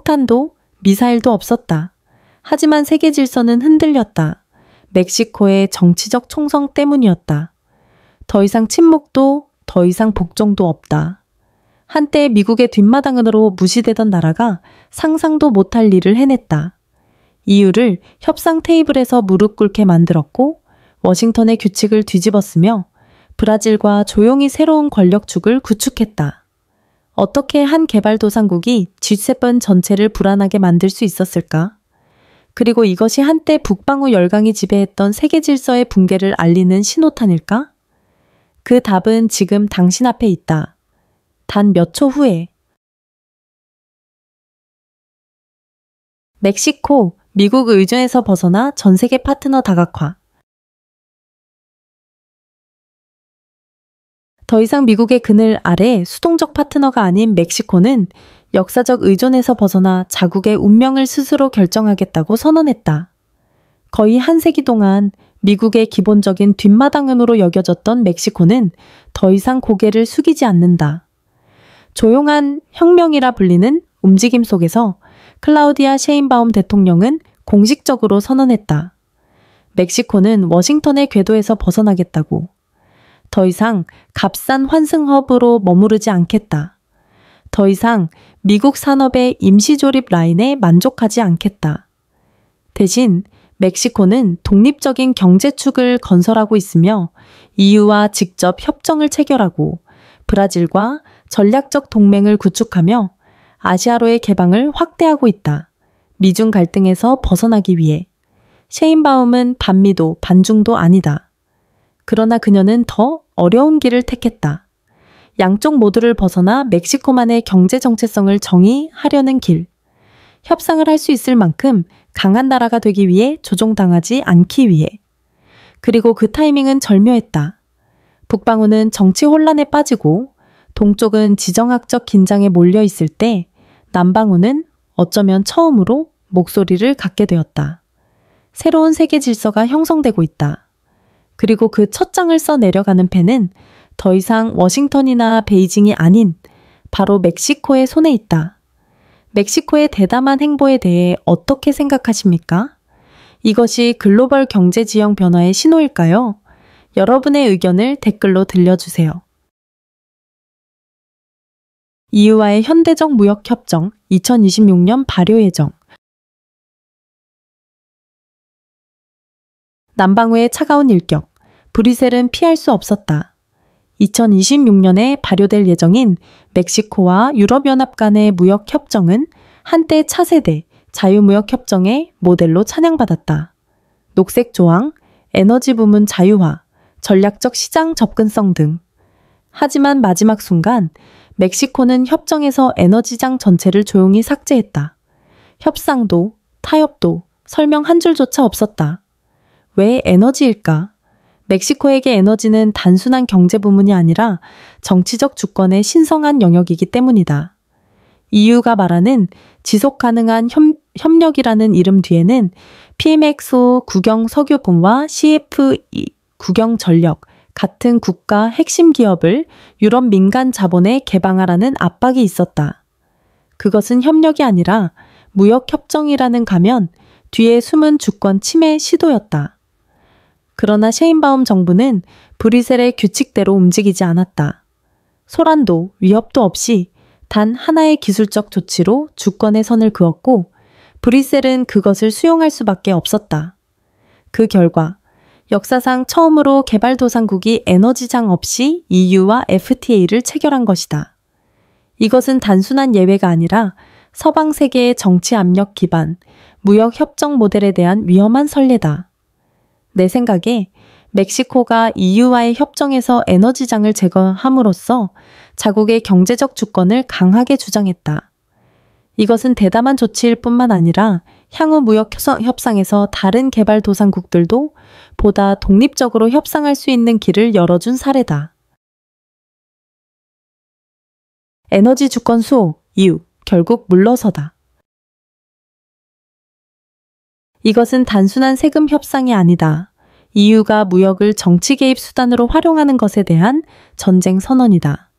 폭탄도 미사일도 없었다. 하지만 세계 질서는 흔들렸다. 멕시코의 정치적 총성 때문이었다. 더 이상 침묵도 더 이상 복종도 없다. 한때 미국의 뒷마당으로 무시되던 나라가 상상도 못할 일을 해냈다. EU를 협상 테이블에서 무릎 꿇게 만들었고 워싱턴의 규칙을 뒤집었으며 브라질과 조용히 새로운 권력축을 구축했다. 어떻게 한 개발도상국이 G7 전체를 불안하게 만들 수 있었을까? 그리고 이것이 한때 북방우 열강이 지배했던 세계 질서의 붕괴를 알리는 신호탄일까? 그 답은 지금 당신 앞에 있다. 단 몇 초 후에. 멕시코, 미국 의존에서 벗어나 전 세계 파트너 다각화. 더 이상 미국의 그늘 아래 수동적 파트너가 아닌 멕시코는 역사적 의존에서 벗어나 자국의 운명을 스스로 결정하겠다고 선언했다. 거의 한 세기 동안 미국의 기본적인 뒷마당으로 여겨졌던 멕시코는 더 이상 고개를 숙이지 않는다. 조용한 혁명이라 불리는 움직임 속에서 클라우디아 셰인바움 대통령은 공식적으로 선언했다. 멕시코는 워싱턴의 궤도에서 벗어나겠다고. 더 이상 값싼 환승허브로 머무르지 않겠다. 더 이상 미국 산업의 임시조립 라인에 만족하지 않겠다. 대신 멕시코는 독립적인 경제축을 건설하고 있으며 EU와 직접 협정을 체결하고 브라질과 전략적 동맹을 구축하며 아시아로의 개방을 확대하고 있다. 미중 갈등에서 벗어나기 위해. 셰인바움은 반미도 반중도 아니다. 그러나 그녀는 더 어려운 길을 택했다. 양쪽 모두를 벗어나 멕시코만의 경제 정체성을 정의하려는 길. 협상을 할 수 있을 만큼 강한 나라가 되기 위해 조종당하지 않기 위해. 그리고 그 타이밍은 절묘했다. 북방우는 정치 혼란에 빠지고 동쪽은 지정학적 긴장에 몰려 있을 때 남방우는 어쩌면 처음으로 목소리를 갖게 되었다. 새로운 세계 질서가 형성되고 있다. 그리고 그 첫 장을 써 내려가는 펜은 더 이상 워싱턴이나 베이징이 아닌 바로 멕시코의 손에 있다. 멕시코의 대담한 행보에 대해 어떻게 생각하십니까? 이것이 글로벌 경제 지형 변화의 신호일까요? 여러분의 의견을 댓글로 들려주세요. EU와의 현대적 무역협정 2026년 발효 예정. 남방우의 차가운 일격. 브뤼셀은 피할 수 없었다. 2026년에 발효될 예정인 멕시코와 유럽연합 간의 무역협정은 한때 차세대 자유무역협정의 모델로 찬양받았다. 녹색 조항, 에너지 부문 자유화, 전략적 시장 접근성 등. 하지만 마지막 순간 멕시코는 협정에서 에너지장 전체를 조용히 삭제했다. 협상도, 타협도, 설명 한 줄조차 없었다. 왜 에너지일까? 멕시코에게 에너지는 단순한 경제 부문이 아니라 정치적 주권의 신성한 영역이기 때문이다. EU가 말하는 지속 가능한 협력이라는 이름 뒤에는 PMXO 국영석유본과 CFE 국영전력 같은 국가 핵심 기업을 유럽 민간 자본에 개방하라는 압박이 있었다. 그것은 협력이 아니라 무역협정이라는 가면 뒤에 숨은 주권 침해 시도였다. 그러나 셰인바움 정부는 브뤼셀의 규칙대로 움직이지 않았다. 소란도 위협도 없이 단 하나의 기술적 조치로 주권의 선을 그었고 브뤼셀은 그것을 수용할 수밖에 없었다. 그 결과 역사상 처음으로 개발도상국이 에너지장 없이 EU와 FTA를 체결한 것이다. 이것은 단순한 예외가 아니라 서방 세계의 정치 압력 기반, 무역 협정 모델에 대한 위험한 선례다. 내 생각에 멕시코가 EU와의 협정에서 에너지장을 제거함으로써 자국의 경제적 주권을 강하게 주장했다. 이것은 대담한 조치일 뿐만 아니라 향후 무역 협상에서 다른 개발도상국들도 보다 독립적으로 협상할 수 있는 길을 열어준 사례다. 에너지 주권 수호, EU, 결국 물러서다. 이것은 단순한 세금 협상이 아니다. EU가 무역을 정치 개입 수단으로 활용하는 것에 대한 전쟁 선언이다.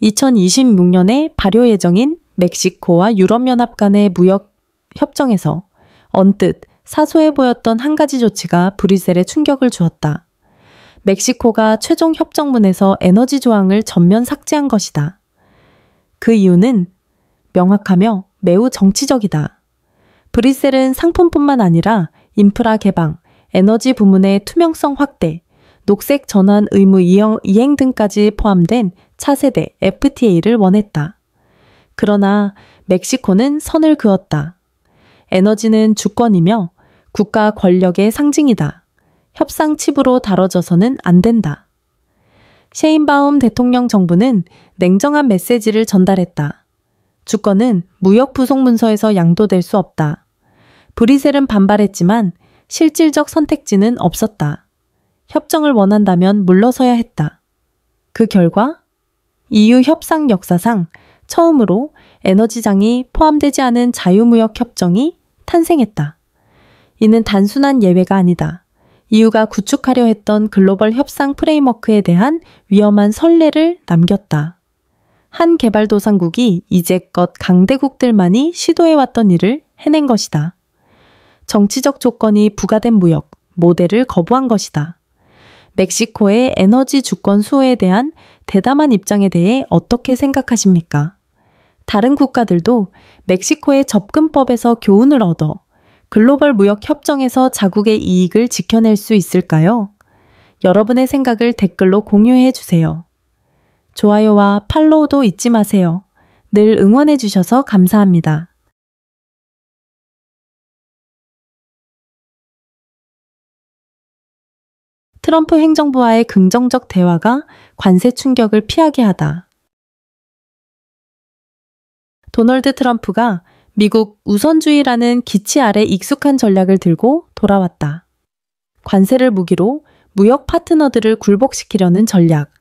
2026년에 발효 예정인 멕시코와 유럽연합 간의 무역 협정에서 언뜻 사소해 보였던 한 가지 조치가 브뤼셀에 충격을 주었다. 멕시코가 최종 협정문에서 에너지 조항을 전면 삭제한 것이다. 그 이유는 명확하며 매우 정치적이다. 브뤼셀은 상품뿐만 아니라 인프라 개방, 에너지 부문의 투명성 확대, 녹색 전환 의무 이행 등까지 포함된 차세대 FTA를 원했다. 그러나 멕시코는 선을 그었다. 에너지는 주권이며 국가 권력의 상징이다. 협상 칩으로 다뤄져서는 안 된다. 셰인바움 대통령 정부는 냉정한 메시지를 전달했다. 주권은 무역 부속 문서에서 양도될 수 없다. 브뤼셀은 반발했지만 실질적 선택지는 없었다. 협정을 원한다면 물러서야 했다. 그 결과 EU 협상 역사상 처음으로 에너지장이 포함되지 않은 자유무역 협정이 탄생했다. 이는 단순한 예외가 아니다. EU가 구축하려 했던 글로벌 협상 프레임워크에 대한 위험한 선례를 남겼다. 한 개발도상국이 이제껏 강대국들만이 시도해왔던 일을 해낸 것이다. 정치적 조건이 부과된 무역, 모델을 거부한 것이다. 멕시코의 에너지 주권 수호에 대한 대담한 입장에 대해 어떻게 생각하십니까? 다른 국가들도 멕시코의 접근법에서 교훈을 얻어 글로벌 무역 협정에서 자국의 이익을 지켜낼 수 있을까요? 여러분의 생각을 댓글로 공유해 주세요. 좋아요와 팔로우도 잊지 마세요. 늘 응원해 주셔서 감사합니다. 트럼프 행정부와의 긍정적 대화가 관세 충격을 피하게 하다. 도널드 트럼프가 미국 우선주의라는 기치 아래 익숙한 전략을 들고 돌아왔다. 관세를 무기로 무역 파트너들을 굴복시키려는 전략.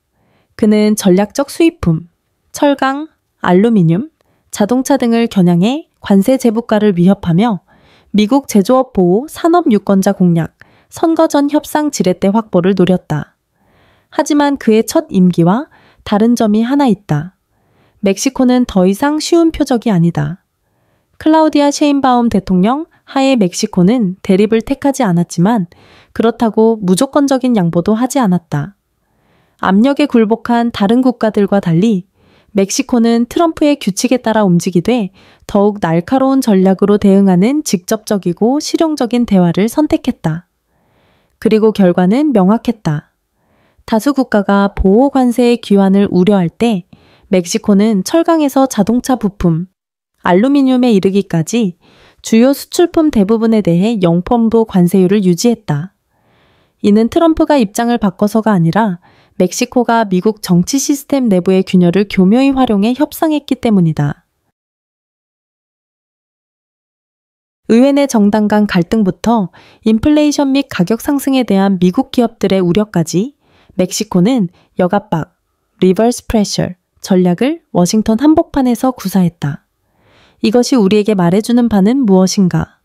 그는 전략적 수입품, 철강, 알루미늄, 자동차 등을 겨냥해 관세 제국가를 위협하며 미국 제조업 보호 산업 유권자 공략, 선거 전 협상 지렛대 확보를 노렸다. 하지만 그의 첫 임기와 다른 점이 하나 있다. 멕시코는 더 이상 쉬운 표적이 아니다. 클라우디아 셰인바움 대통령 하에 멕시코는 대립을 택하지 않았지만 그렇다고 무조건적인 양보도 하지 않았다. 압력에 굴복한 다른 국가들과 달리 멕시코는 트럼프의 규칙에 따라 움직이되 더욱 날카로운 전략으로 대응하는 직접적이고 실용적인 대화를 선택했다. 그리고 결과는 명확했다. 다수 국가가 보호 관세의 귀환을 우려할 때 멕시코는 철강에서 자동차 부품, 알루미늄에 이르기까지 주요 수출품 대부분에 대해 0% 관세율을 유지했다. 이는 트럼프가 입장을 바꿔서가 아니라 멕시코가 미국 정치 시스템 내부의 균열을 교묘히 활용해 협상했기 때문이다. 의회 내 정당 간 갈등부터 인플레이션 및 가격 상승에 대한 미국 기업들의 우려까지 멕시코는 역압박, 리버스 프레셔 전략을 워싱턴 한복판에서 구사했다. 이것이 우리에게 말해주는 바는 무엇인가?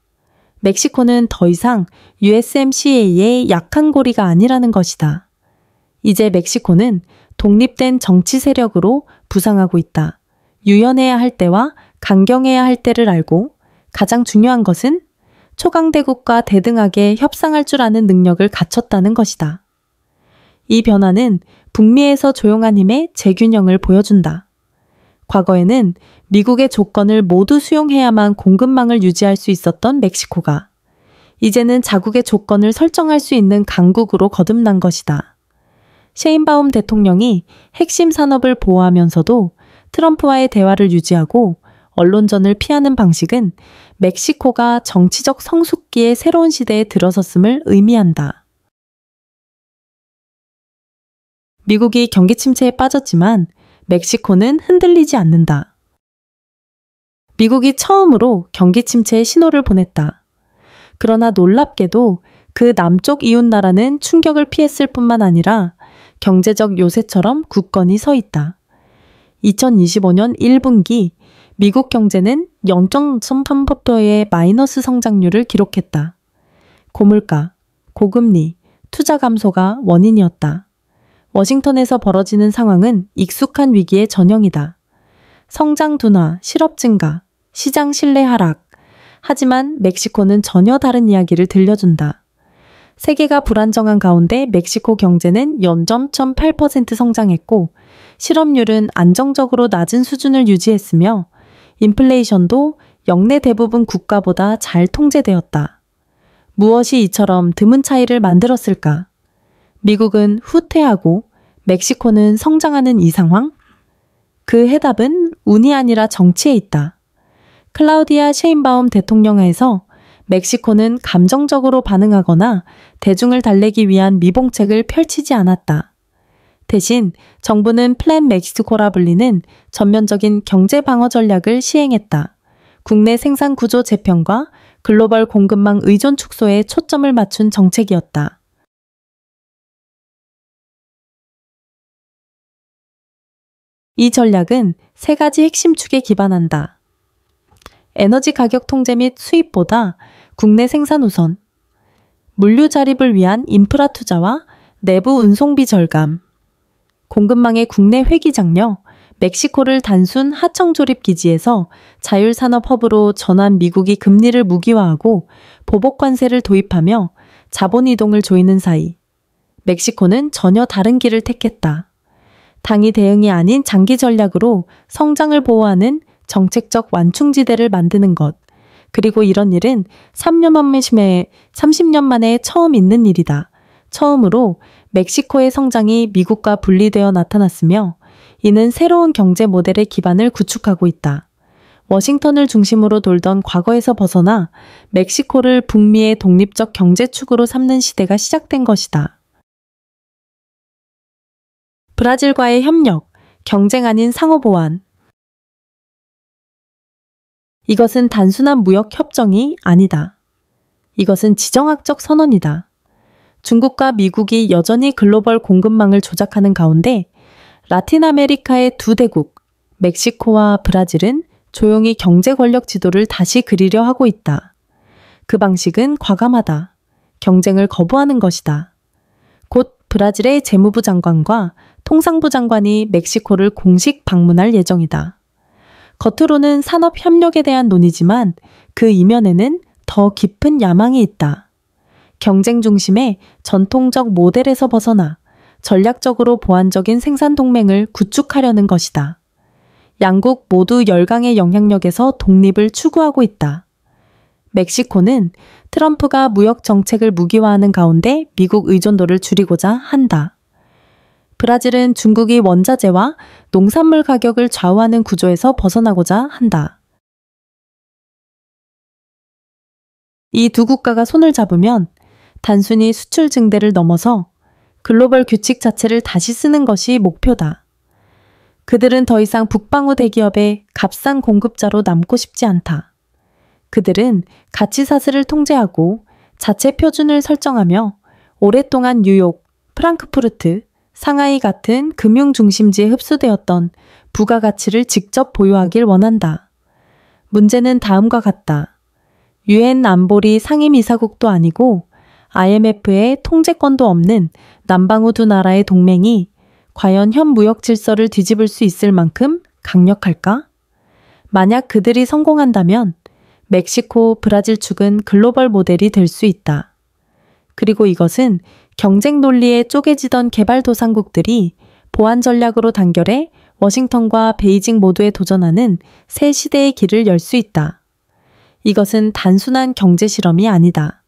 멕시코는 더 이상 USMCA의 약한 고리가 아니라는 것이다. 이제 멕시코는 독립된 정치 세력으로 부상하고 있다. 유연해야 할 때와 강경해야 할 때를 알고 가장 중요한 것은 초강대국과 대등하게 협상할 줄 아는 능력을 갖췄다는 것이다. 이 변화는 북미에서 조용한 힘의 재균형을 보여준다. 과거에는 미국의 조건을 모두 수용해야만 공급망을 유지할 수 있었던 멕시코가 이제는 자국의 조건을 설정할 수 있는 강국으로 거듭난 것이다. 셰인바움 대통령이 핵심 산업을 보호하면서도 트럼프와의 대화를 유지하고 언론전을 피하는 방식은 멕시코가 정치적 성숙기의 새로운 시대에 들어섰음을 의미한다. 미국이 경기 침체에 빠졌지만 멕시코는 흔들리지 않는다. 미국이 처음으로 경기 침체의 신호를 보냈다. 그러나 놀랍게도 그 남쪽 이웃나라는 충격을 피했을 뿐만 아니라 경제적 요새처럼 굳건히 서 있다. 2025년 1분기 미국 경제는 0.3%의 마이너스 성장률을 기록했다. 고물가, 고금리, 투자 감소가 원인이었다. 워싱턴에서 벌어지는 상황은 익숙한 위기의 전형이다. 성장 둔화, 실업 증가, 시장 신뢰 하락. 하지만 멕시코는 전혀 다른 이야기를 들려준다. 세계가 불안정한 가운데 멕시코 경제는 연점 0.8% 성장했고 실업률은 안정적으로 낮은 수준을 유지했으며 인플레이션도 역내 대부분 국가보다 잘 통제되었다. 무엇이 이처럼 드문 차이를 만들었을까? 미국은 후퇴하고 멕시코는 성장하는 이 상황? 그 해답은 운이 아니라 정치에 있다. 클라우디아 셰인바움 대통령하에서 멕시코는 감정적으로 반응하거나 대중을 달래기 위한 미봉책을 펼치지 않았다. 대신 정부는 플랜 멕시코라 불리는 전면적인 경제 방어 전략을 시행했다. 국내 생산 구조 재편과 글로벌 공급망 의존 축소에 초점을 맞춘 정책이었다. 이 전략은 세 가지 핵심 축에 기반한다. 에너지 가격 통제 및 수입보다 국내 생산 우선, 물류 자립을 위한 인프라 투자와 내부 운송비 절감, 공급망의 국내 회기 장려, 멕시코를 단순 하청 조립 기지에서 자율산업 허브로 전환 미국이 금리를 무기화하고 보복 관세를 도입하며 자본 이동을 조이는 사이, 멕시코는 전혀 다른 길을 택했다. 당위 대응이 아닌 장기 전략으로 성장을 보호하는 정책적 완충지대를 만드는 것. 그리고 이런 일은 30년 만에 처음 있는 일이다. 처음으로 멕시코의 성장이 미국과 분리되어 나타났으며 이는 새로운 경제 모델의 기반을 구축하고 있다. 워싱턴을 중심으로 돌던 과거에서 벗어나 멕시코를 북미의 독립적 경제축으로 삼는 시대가 시작된 것이다. 브라질과의 협력, 경쟁 아닌 상호 보완. 이것은 단순한 무역 협정이 아니다. 이것은 지정학적 선언이다. 중국과 미국이 여전히 글로벌 공급망을 조작하는 가운데 라틴 아메리카의 두 대국, 멕시코와 브라질은 조용히 경제 권력 지도를 다시 그리려 하고 있다. 그 방식은 과감하다. 경쟁을 거부하는 것이다. 곧 브라질의 재무부 장관과 통상부 장관이 멕시코를 공식 방문할 예정이다. 겉으로는 산업 협력에 대한 논의지만 그 이면에는 더 깊은 야망이 있다. 경쟁 중심의 전통적 모델에서 벗어나 전략적으로 보완적인 생산 동맹을 구축하려는 것이다. 양국 모두 열강의 영향력에서 독립을 추구하고 있다. 멕시코는 트럼프가 무역 정책을 무기화하는 가운데 미국 의존도를 줄이고자 한다. 브라질은 중국이 원자재와 농산물 가격을 좌우하는 구조에서 벗어나고자 한다. 이 두 국가가 손을 잡으면 단순히 수출 증대를 넘어서 글로벌 규칙 자체를 다시 쓰는 것이 목표다. 그들은 더 이상 북방우 대기업의 값싼 공급자로 남고 싶지 않다. 그들은 가치 사슬을 통제하고 자체 표준을 설정하며 오랫동안 뉴욕, 프랑크푸르트, 상하이 같은 금융 중심지에 흡수되었던 부가가치를 직접 보유하길 원한다. 문제는 다음과 같다. 유엔 안보리 상임이사국도 아니고 IMF의 통제권도 없는 남방우 두 나라의 동맹이 과연 현 무역 질서를 뒤집을 수 있을 만큼 강력할까? 만약 그들이 성공한다면 멕시코, 브라질 축은 글로벌 모델이 될 수 있다. 그리고 이것은 경쟁 논리에 쪼개지던 개발도상국들이 보안 전략으로 단결해 워싱턴과 베이징 모두에 도전하는 새 시대의 길을 열 수 있다. 이것은 단순한 경제 실험이 아니다.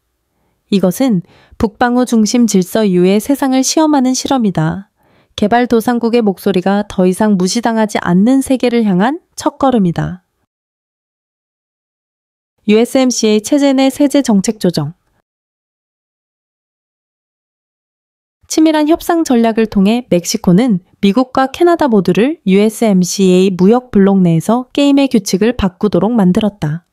이것은 북방우 중심 질서 이후의 세상을 시험하는 실험이다. 개발도상국의 목소리가 더 이상 무시당하지 않는 세계를 향한 첫걸음이다. USMCA 체제 내 세제 정책 조정. 치밀한 협상 전략을 통해 멕시코는 미국과 캐나다 모두를 USMCA 무역 블록 내에서 게임의 규칙을 바꾸도록 만들었다.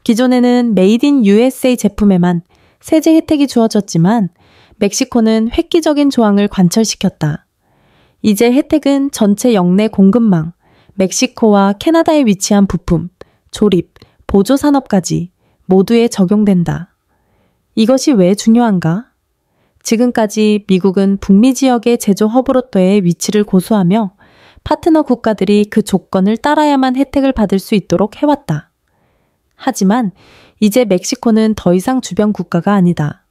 기존에는 메이드 인 USA 제품에만 세제 혜택이 주어졌지만 멕시코는 획기적인 조항을 관철시켰다. 이제 혜택은 전체 역내 공급망, 멕시코와 캐나다에 위치한 부품, 조립, 보조 산업까지 모두에 적용된다. 이것이 왜 중요한가? 지금까지 미국은 북미 지역의 제조 허브로서의 위치를 고수하며 파트너 국가들이 그 조건을 따라야만 혜택을 받을 수 있도록 해왔다. 하지만 이제 멕시코는 더 이상 주변 국가가 아니다.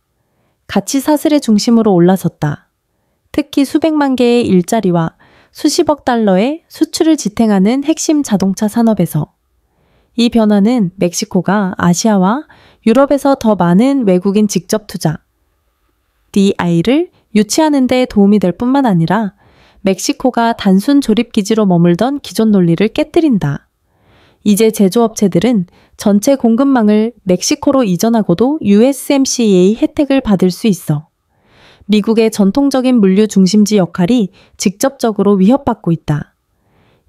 가치 사슬의 중심으로 올라섰다. 특히 수백만 개의 일자리와 수십억 달러의 수출을 지탱하는 핵심 자동차 산업에서. 이 변화는 멕시코가 아시아와 유럽에서 더 많은 외국인 직접 투자, DI를 유치하는 데 도움이 될 뿐만 아니라 멕시코가 단순 조립 기지로 머물던 기존 논리를 깨뜨린다. 이제 제조업체들은 전체 공급망을 멕시코로 이전하고도 USMCA 혜택을 받을 수 있어. 미국의 전통적인 물류 중심지 역할이 직접적으로 위협받고 있다.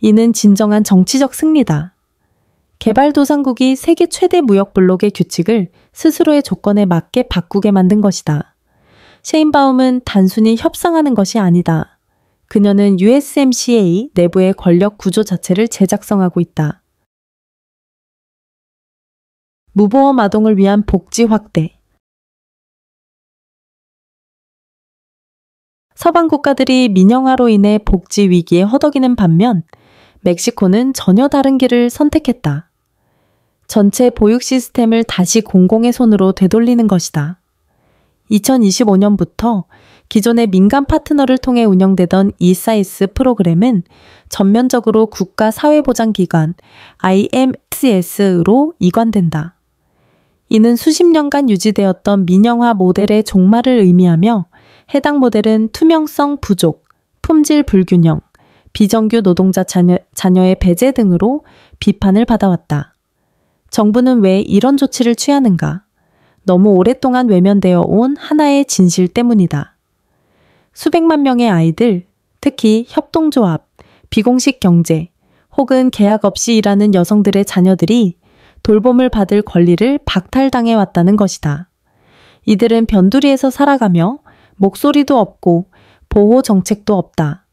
이는 진정한 정치적 승리다. 개발도상국이 세계 최대 무역 블록의 규칙을 스스로의 조건에 맞게 바꾸게 만든 것이다. 셰인바움은 단순히 협상하는 것이 아니다. 그녀는 USMCA 내부의 권력 구조 자체를 재작성하고 있다. 무보험 아동을 위한 복지 확대. 서방 국가들이 민영화로 인해 복지 위기에 허덕이는 반면 멕시코는 전혀 다른 길을 선택했다. 전체 보육 시스템을 다시 공공의 손으로 되돌리는 것이다. 2025년부터 기존의 민간 파트너를 통해 운영되던 이사이스 프로그램은 전면적으로 국가사회보장기관 IMSS로 이관된다. 이는 수십 년간 유지되었던 민영화 모델의 종말을 의미하며 해당 모델은 투명성 부족, 품질 불균형, 비정규 노동자 자녀의 배제 등으로 비판을 받아왔다. 정부는 왜 이런 조치를 취하는가? 너무 오랫동안 외면되어 온 하나의 진실 때문이다. 수백만 명의 아이들, 특히 협동조합, 비공식 경제, 혹은 계약 없이 일하는 여성들의 자녀들이 돌봄을 받을 권리를 박탈당해 왔다는 것이다. 이들은 변두리에서 살아가며 목소리도 없고 보호 정책도 없다.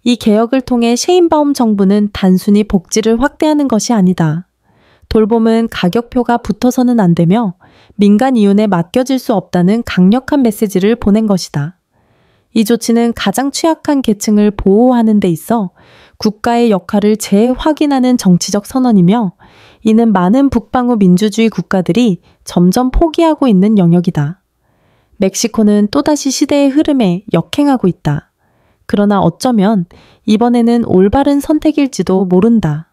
이 개혁을 통해 셰인바움 정부는 단순히 복지를 확대하는 것이 아니다. 돌봄은 가격표가 붙어서는 안 되며 민간 이윤에 맡겨질 수 없다는 강력한 메시지를 보낸 것이다. 이 조치는 가장 취약한 계층을 보호하는 데 있어 국가의 역할을 재확인하는 정치적 선언이며 이는 많은 북방구 민주주의 국가들이 점점 포기하고 있는 영역이다. 멕시코는 또다시 시대의 흐름에 역행하고 있다. 그러나 어쩌면 이번에는 올바른 선택일지도 모른다.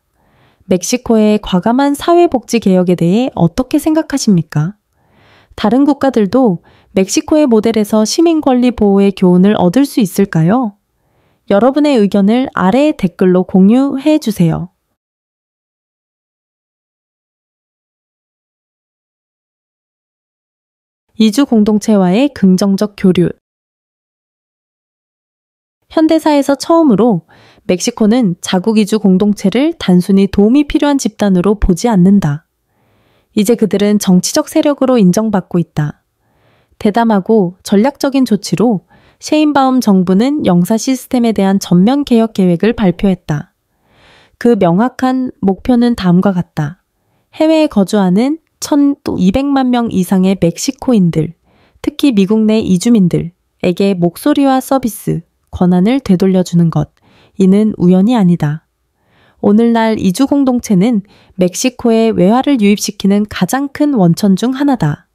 멕시코의 과감한 사회복지 개혁에 대해 어떻게 생각하십니까? 다른 국가들도 멕시코의 모델에서 시민 권리 보호의 교훈을 얻을 수 있을까요? 여러분의 의견을 아래의 댓글로 공유해 주세요. 이주 공동체와의 긍정적 교류. 현대사에서 처음으로 멕시코는 자국 이주 공동체를 단순히 도움이 필요한 집단으로 보지 않는다. 이제 그들은 정치적 세력으로 인정받고 있다. 대담하고 전략적인 조치로 셰인바움 정부는 영사 시스템에 대한 전면 개혁 계획을 발표했다. 그 명확한 목표는 다음과 같다. 해외에 거주하는 1,200만 명 이상의 멕시코인들, 특히 미국 내 이주민들에게 목소리와 서비스, 권한을 되돌려주는 것. 이는 우연이 아니다. 오늘날 이주 공동체는 멕시코에 외화를 유입시키는 가장 큰 원천 중 하나다.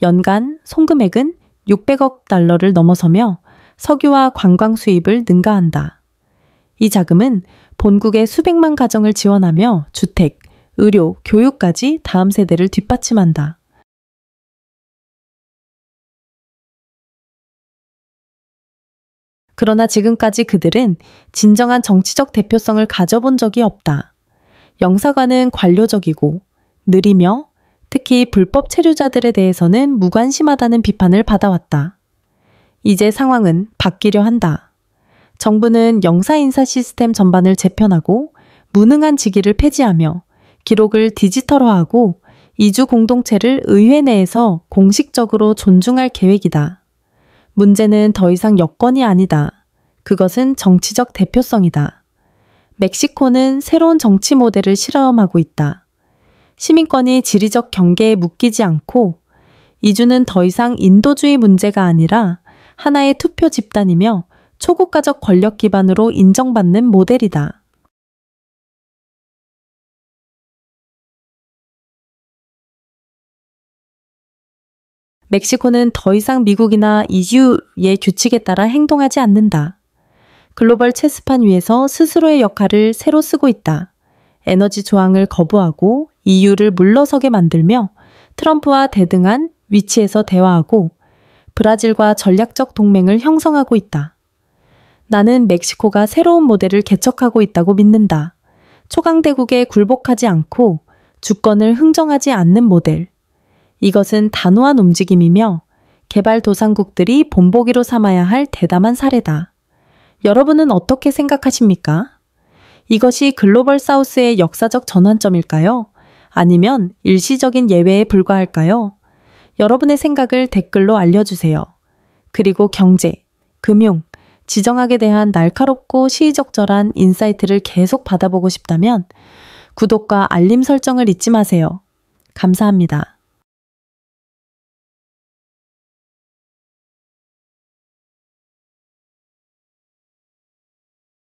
연간 송금액은 600억 달러를 넘어서며 석유와 관광 수입을 능가한다. 이 자금은 본국의 수백만 가정을 지원하며 주택, 의료, 교육까지 다음 세대를 뒷받침한다. 그러나 지금까지 그들은 진정한 정치적 대표성을 가져본 적이 없다. 영사관은 관료적이고 느리며 특히 불법 체류자들에 대해서는 무관심하다는 비판을 받아왔다. 이제 상황은 바뀌려 한다. 정부는 영사 인사 시스템 전반을 재편하고 무능한 직위를 폐지하며 기록을 디지털화하고 이주 공동체를 의회 내에서 공식적으로 존중할 계획이다. 문제는 더 이상 여건이 아니다. 그것은 정치적 대표성이다. 멕시코는 새로운 정치 모델을 실험하고 있다. 시민권이 지리적 경계에 묶이지 않고 이주는 더 이상 인도주의 문제가 아니라 하나의 투표 집단이며 초국가적 권력 기반으로 인정받는 모델이다. 멕시코는 더 이상 미국이나 EU의 규칙에 따라 행동하지 않는다. 글로벌 체스판 위에서 스스로의 역할을 새로 쓰고 있다. 에너지 조항을 거부하고 EU를 물러서게 만들며 트럼프와 대등한 위치에서 대화하고 브라질과 전략적 동맹을 형성하고 있다. 나는 멕시코가 새로운 모델을 개척하고 있다고 믿는다. 초강대국에 굴복하지 않고 주권을 흥정하지 않는 모델. 이것은 단호한 움직임이며 개발도상국들이 본보기로 삼아야 할 대담한 사례다. 여러분은 어떻게 생각하십니까? 이것이 글로벌 사우스의 역사적 전환점일까요? 아니면 일시적인 예외에 불과할까요? 여러분의 생각을 댓글로 알려주세요. 그리고 경제, 금융, 지정학에 대한 날카롭고 시의적절한 인사이트를 계속 받아보고 싶다면 구독과 알림 설정을 잊지 마세요. 감사합니다.